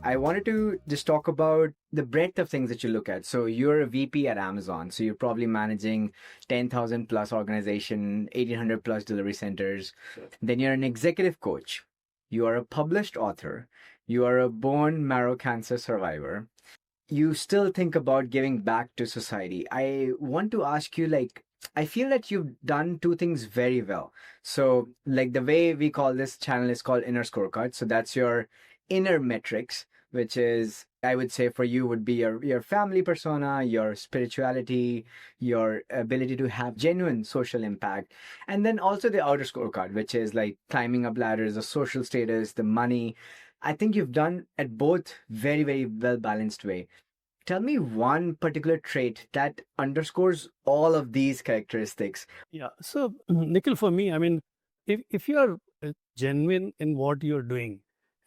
I wanted to just talk about the breadth of things that you look at. So you're a VP at Amazon, so you're probably managing 10,000 plus organization, 1,800 plus delivery centers. Then you're an executive coach. You are a published author. You are a bone marrow cancer survivor. You still think about giving back to society. I want to ask you, like, I feel that you've done two things very well. So, like, the way we call this channel is called Inner Scorecard. So that's your inner metrics, which is, I would say, for you would be your family persona, your spirituality, your ability to have genuine social impact, and then also the outer scorecard, which is like climbing up ladders, the social status, the money. I think you've done at both very, very well balanced way. Tell me one particular trait that underscores all of these characteristics. Yeah. So, Nikhil, for me, I mean, if you are genuine in what you're doing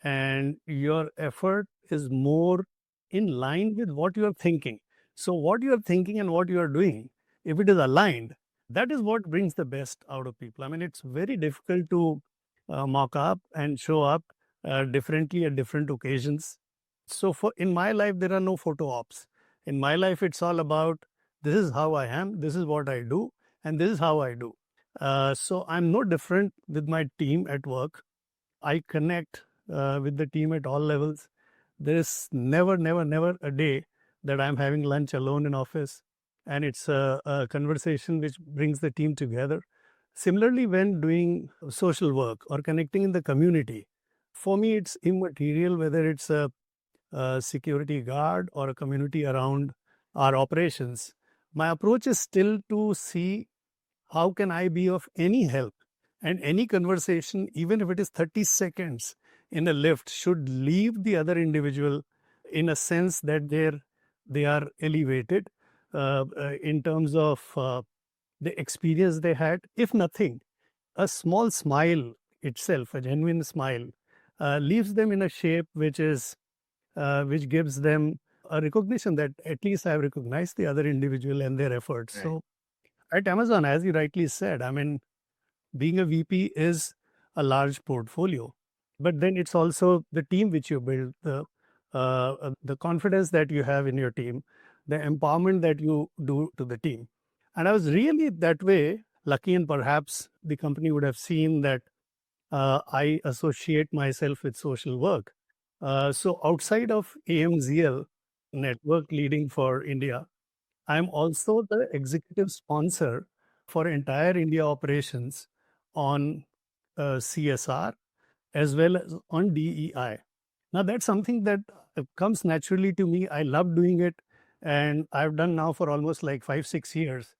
and your effort is more in line with what you are thinking, so what you are thinking and what you are doing, if it is aligned, that is what brings the best out of people. I mean, it's very difficult to mock up and show up differently at different occasions. So, for in my life, there are no photo ops. In my life, it's all about this is how I am, this is what I do, and this is how I do. So I'm no different with my team at work. I connect with the team at all levels. There is never, never, never a day that I'm having lunch alone in office, and it's a conversation which brings the team together. Similarly, when doing social work or connecting in the community, for me it's immaterial whether it's a security guard or a community around our operations. My approach is still to see how can I be of any help, and any conversation, even if it is 30 seconds in a lift, should leave the other individual in a sense that they are elevated in terms of the experience they had. If nothing, a small smile itself, a genuine smile, leaves them in a shape which gives them a recognition that at least I've recognized the other individual and their efforts. Right. So at Amazon, as you rightly said, I mean, being a VP is a large portfolio, but then it's also the team which you build, the confidence that you have in your team, the empowerment that you do to the team. And I was really that way lucky, and perhaps the company would have seen that I associate myself with social work. So outside of AMZL network leading for India, I'm also the executive sponsor for entire India operations on CSR as well as on DEI. Now, that's something that comes naturally to me. I love doing it, and I've done now for almost like 5, 6 years.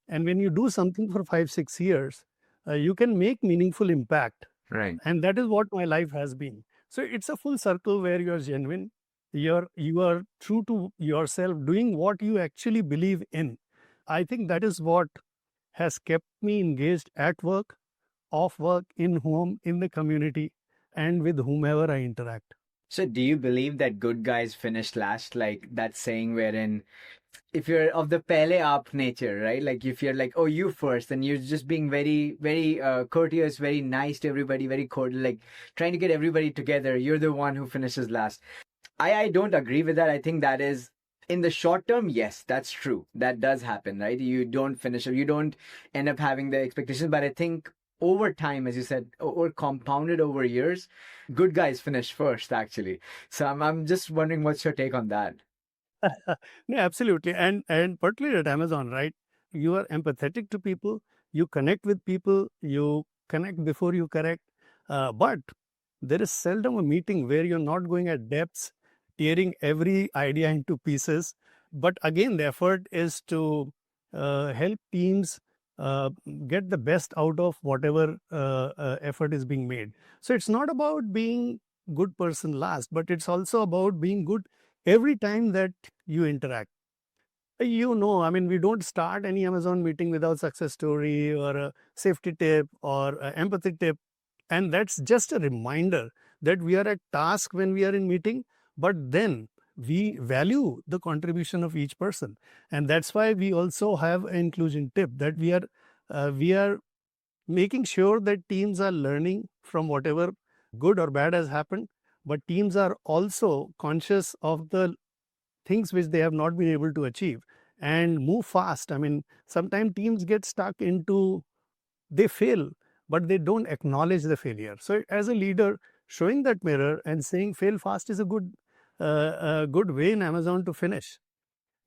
And when you do something for 5, 6 years, you can make meaningful impact, Right. and that is what my life has been. So it's a full circle where you are genuine, you are true to yourself, doing what you actually believe in. I think that is what has kept me engaged at work, off work, in home, in the community, and with whomever I interact. So, do you believe that good guys finish last? Like that saying wherein if you're of the pele aap nature, right? Like if you're like, oh, you first, then you're just being very, very courteous, very nice to everybody, very cordial, like trying to get everybody together. You're the one who finishes last. I don't agree with that. I think that is in the short term, yes, that's true. That does happen, right? You don't finish, you don't end up having the expectations. But I think over time, as you said, or compounded over years, good guys finish first, actually. So I'm just wondering what's your take on that? No, absolutely. And particularly at Amazon, right? You are empathetic to people, you connect with people, you connect before you correct. But there is seldom a meeting where you're not going at depths, tearing every idea into pieces. But again, the effort is to help teams uh, get the best out of whatever effort is being made. So it's not about being good person last, but it's also about being good every time that you interact. I mean, we don't start any Amazon meeting without success story or a safety tip or a empathy tip. And that's just a reminder that we are at task when we are in meeting, but then we value the contribution of each person. And that's why we also have an inclusion tip that we are making sure that teams are learning from whatever good or bad has happened, but teams are also conscious of the things which they have not been able to achieve and move fast. I mean, sometimes teams get stuck into, they fail, but they don't acknowledge the failure. So as a leader, showing that mirror and saying fail fast is a good way in Amazon to finish.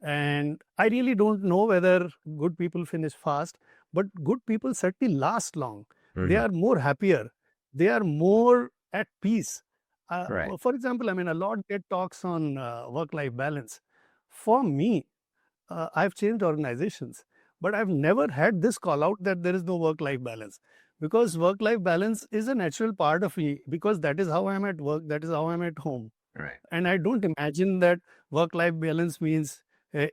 And I really don't know whether good people finish fast, but good people certainly last long. They Mhm. are more happier. They are more at peace. Right. For example, I mean, a lot get talks on work-life balance. For me, I've changed organizations, but I've never had this call out that there is no work-life balance, because work-life balance is a natural part of me, because that is how I'm at work, that is how I'm at home. Right. And I don't imagine that work-life balance means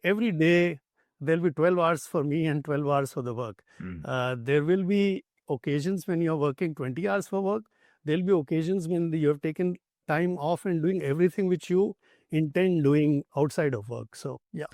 every day there'll be 12 hours for me and 12 hours for the work. Mm. There will be occasions when you're working 20 hours for work. There'll be occasions when you have taken time off and doing everything which you intend doing outside of work. So, yeah.